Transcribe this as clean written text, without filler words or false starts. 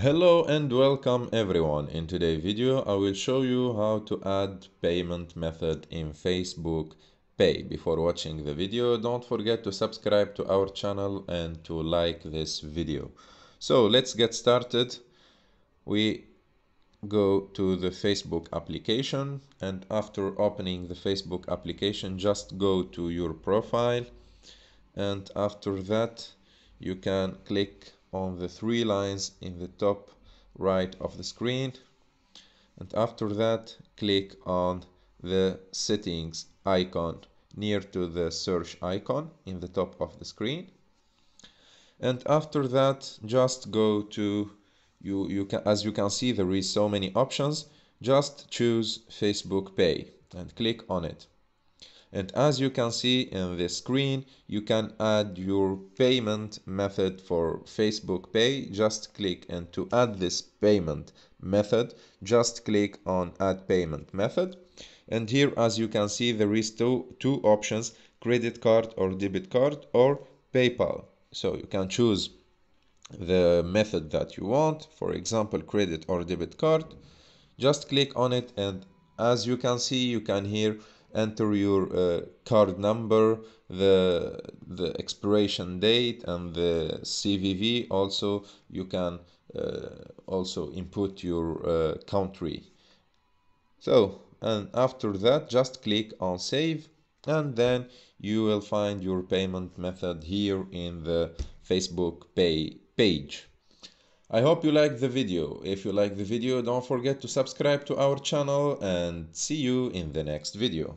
Hello and welcome everyone. In today's video I will show you how to add payment method in Facebook Pay. Before watching the video, don't forget to subscribe to our channel and to like this video. So let's get started. We go to the Facebook application, and after opening the Facebook application, just go to your profile, and after that you can click on the three lines in the top right of the screen, and after that click on the settings icon near to the search icon in the top of the screen, and after that just go to you can, as you can see, there is so many options. Just choose Facebook Pay and click on it. And as you can see in the screen, you can add your payment method for Facebook Pay. Just click, and to add this payment method, just click on Add Payment Method. And here, as you can see, there is two options: credit card or debit card or PayPal. So you can choose the method that you want, for example, credit or debit card. Just click on it, and as you can see, you can here enter your card number, the expiration date, and the CVV. Also you can also input your country. So, and after that just click on save, and then you will find your payment method here in the Facebook Pay page. I hope you liked the video. If you like the video, don't forget to subscribe to our channel, and see you in the next video.